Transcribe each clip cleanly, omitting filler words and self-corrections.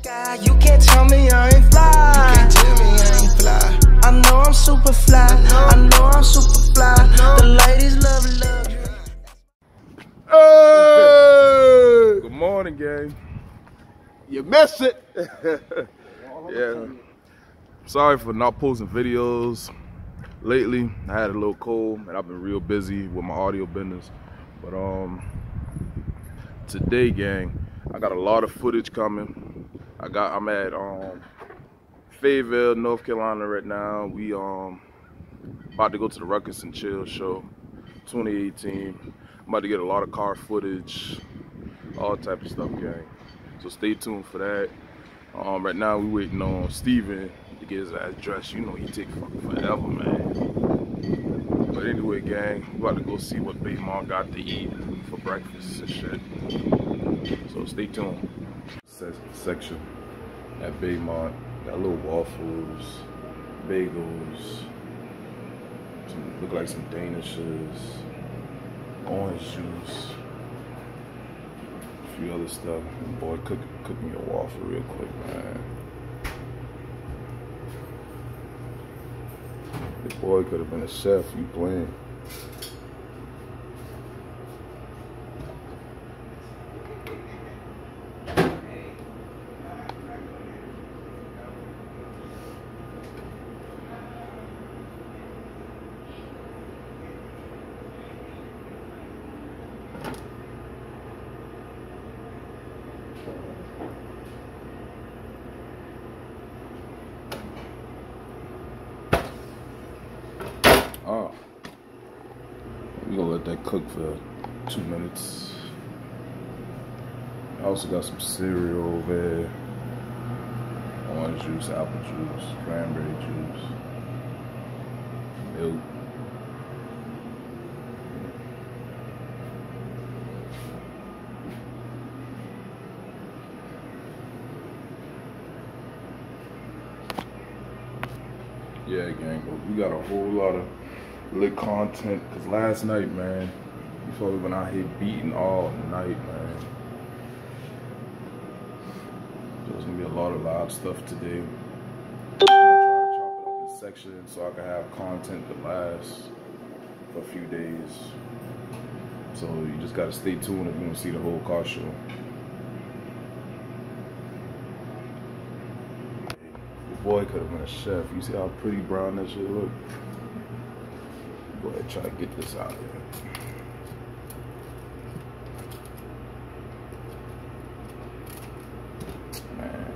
sky, you can't tell me I ain't fly. You can't tell me I ain't fly. I know I'm super fly. I know I'm super fly. The ladies love luxury. Hey! Good morning, gang. You missed it. Yeah. Sorry for not posting videos lately. I had a little cold and I've been real busy with my audio business. But today, gang, I got a lot of footage coming. I'm at Fayetteville, North Carolina right now. We about to go to the Ruckus and Chill show 2018. I'm about to get a lot of car footage, all type of stuff, gang. So stay tuned for that. Right now we waiting on Steven to get his ass dressed. You know he take fucking forever, man. But anyway, gang, we about to go see what Big Mom got to eat for breakfast and shit. So stay tuned. Section at Big Mom. Got little waffles, bagels, look like some Danishes, orange juice, a few other stuff. Boy, cook me a waffle real quick, man. The boy could have been a chef. You playing? We're gonna let that cook for 2 minutes. I also got some cereal over there. Orange juice, apple juice, cranberry juice, milk. Yeah, gang, but we got a whole lot of lit content, because last night, man, you probably been out here beating all night, man. So there's gonna be a lot of live stuff today. I'm gonna try to chop it up in sections so I can have content that lasts for a few days. So you just gotta stay tuned if you want to see the whole car show. Your boy could have been a chef. You see how pretty brown that shit look? Go ahead and try to get this out here. Man,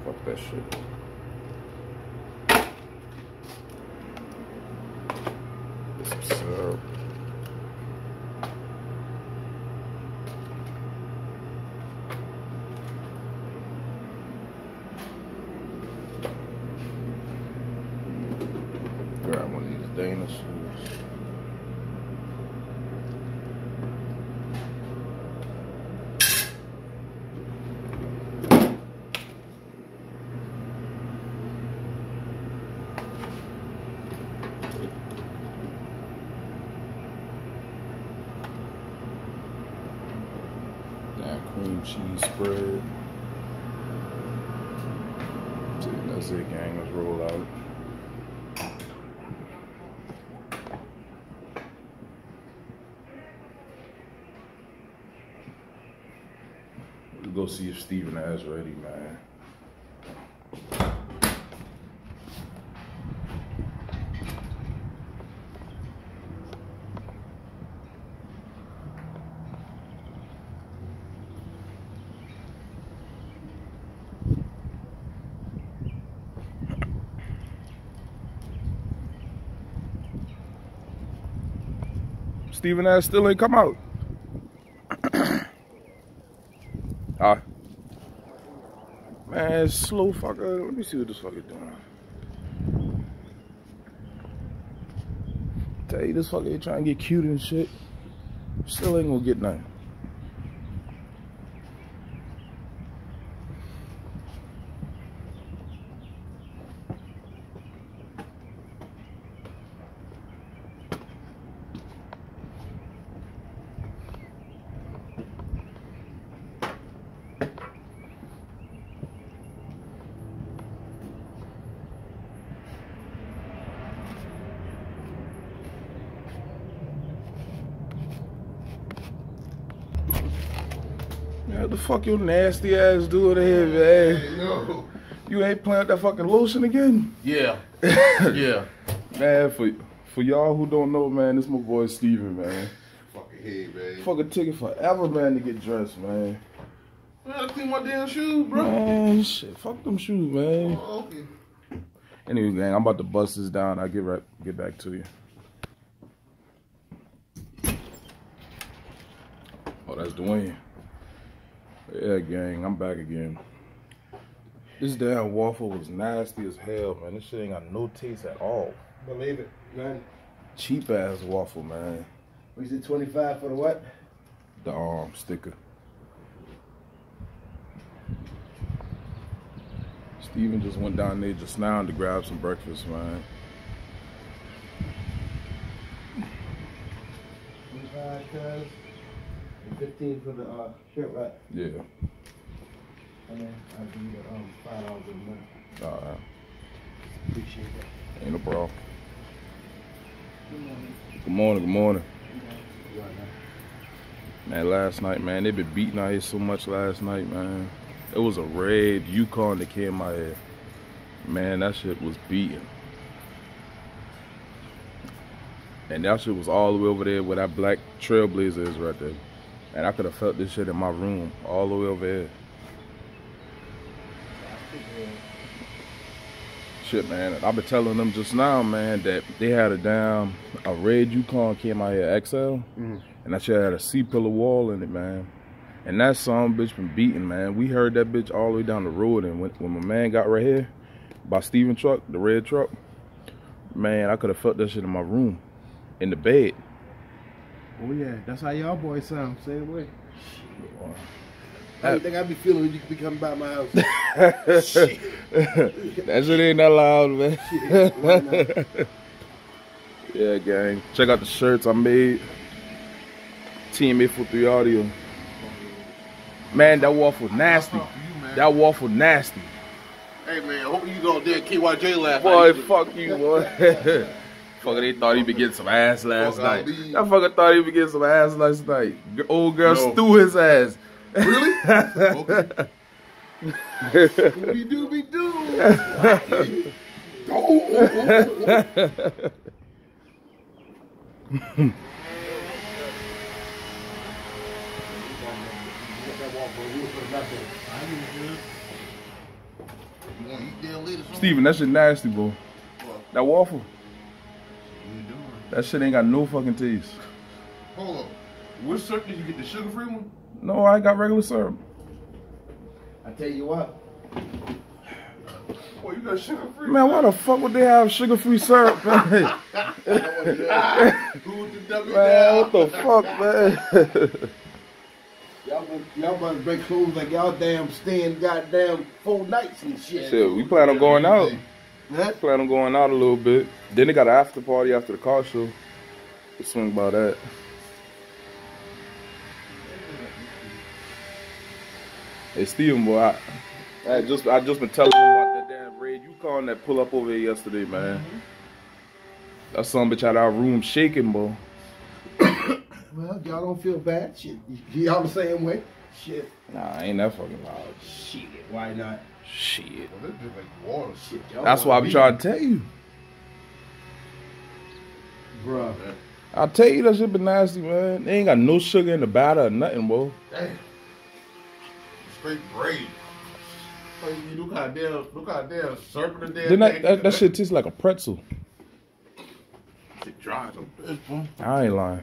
fuck that shit. Get some syrup. Grab one of these Danishes. That cream cheese spread. That's it, gang. Let's roll out. Go see if Steven is ready, man. Steven ass still ain't come out. Man, slow fucker. Let me see what this fucker doing. Tell you, this fucker ain't trying to get cute and shit. Still ain't gonna get nothing. what the fuck your nasty ass doing here, man? Hey, yo. You ain't playing with that fucking lotion again? Yeah. Yeah. Man, for y'all who don't know, man, this my boy Steven, man. Fucking head, man. Fucking taking forever, man, to get dressed, man. Man, I clean my damn shoes, bro. Man, shit, fuck them shoes, man. Oh, okay. Anyway, gang, I'm about to bust this down. I'll get back to you. Oh, that's Dwayne. Yeah, gang, I'm back again. This damn waffle was nasty as hell, man. This shit ain't got no taste at all. Believe it, man. Cheap ass waffle, man. Was it 25 for the what? The sticker. Steven just went down there just now to grab some breakfast, man. 25 cuz, and 15 for the shirt, right? Yeah. And then I'll give you the $5 a month. Alright. Appreciate that. Ain't no problem. Good morning. Good morning, good morning. Good morning. Man, last night, man, they been beating out here so much last night, man. It was a red Yukon that came out here. Man, that shit was beating. And that shit was all the way over there where that black Trailblazer is right there. And I could have felt this shit in my room all the way over there. Shit, man. I've been telling them just now, man, that they had a red Yukon came out here XL. And that shit had a C-pillar wall in it, man. And that son bitch been beating, man. We heard that bitch all the way down the road. And when my man got right here by Steven truck, the red truck, man, I could have felt that shit in my room, in the bed. Oh yeah, that's how y'all boys sound. Same way. How do you think I be feeling when you be coming by my house? Shit. That shit ain't that loud, man. Shit, why not? Yeah, gang. Check out the shirts I made. Team 843 Audio. Man, that waffle nasty. That waffle nasty. Hey, man, I hope you go there KYJ last Boy, night. fuck you, boy. Fucker, they thought he been getting some ass last night. That fucker thought he been getting some ass last night. Old girl No. threw his ass. Really? Okay. Doobie-doo. Steven, that shit nasty, bro. That waffle. That shit ain't got no fucking taste. Hold on. Which syrup did you get? The sugar-free one? No, I got regular syrup. I tell you what. Boy, you got sugar-free? Man, why the fuck would they have sugar-free syrup, man? Who with the W Man, what down? the fuck, man? Y'all about to break clothes like y'all damn staying goddamn 4 nights and shit. Shit, we plan on going out. Huh? Plan on going out a little bit. Then they got an after party after the car show. We'll swing by that. Hey, Steven, boy, I just been telling him about that damn red Yukon that pull up over here yesterday, man. That son bitch out our room shaking, boy. Well, y'all don't feel bad. Shit, y'all the same way. Shit. Nah, ain't that fucking loud. Shit. Why not? Shit. Well, this is like water. Shit. Y'all That's why I wanna be be- trying to tell you. Bruh. I'll tell you that shit been nasty, man. They ain't got no sugar in the batter or nothing, boy. Damn. Straight braid. Look how damn serpent Then that shit tastes like a pretzel. Shit dry as a bitch, bro. I ain't lying.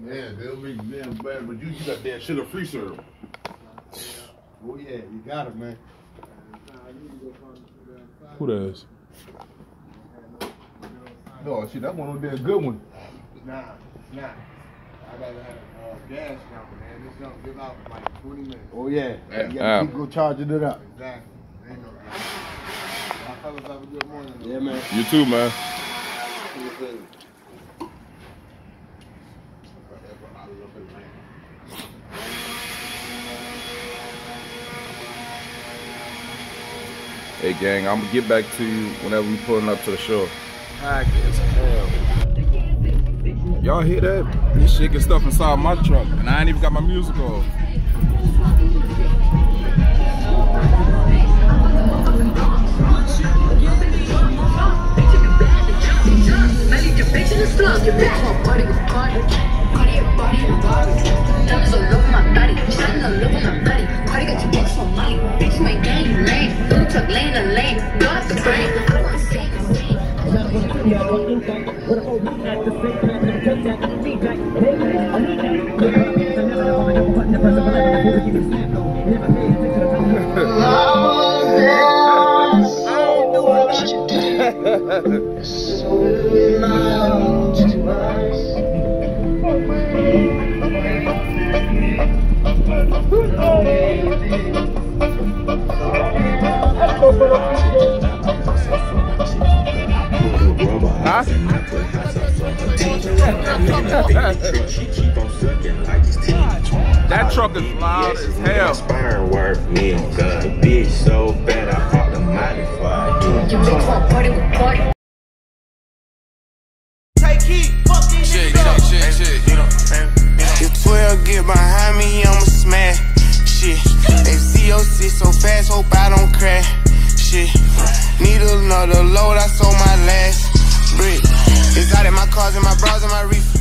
Yeah, they'll be damn bad, but you got that sugar-free syrup. Oh yeah, you got it, man. Who that is? No, shit, that one would be a good one. Nah. I gotta have gas number, man. This don't give out for like 20 minutes. Oh yeah. Yeah. You gotta keep go charging it up. Exactly. Ain't no gas. Y'all fellas have a good morning. Yeah, man. You too, man. Hey gang, I'm gonna get back to you whenever we pulling up to the show. Packed as hell. Y'all hear that? This shit get stuff inside my truck, and I ain't even got my music off. truck lane to lane, go up the brain. That truck is loud as hell. Sperm work me on God. Bitch so bad I popped the modified. Take heat, fuck these niggas. If 12 get behind me, I'ma smash shit. FCO6 so fast, hope I don't crash shit. Need another load, I sold my last brick. It's out in my cars and my bras and my reef.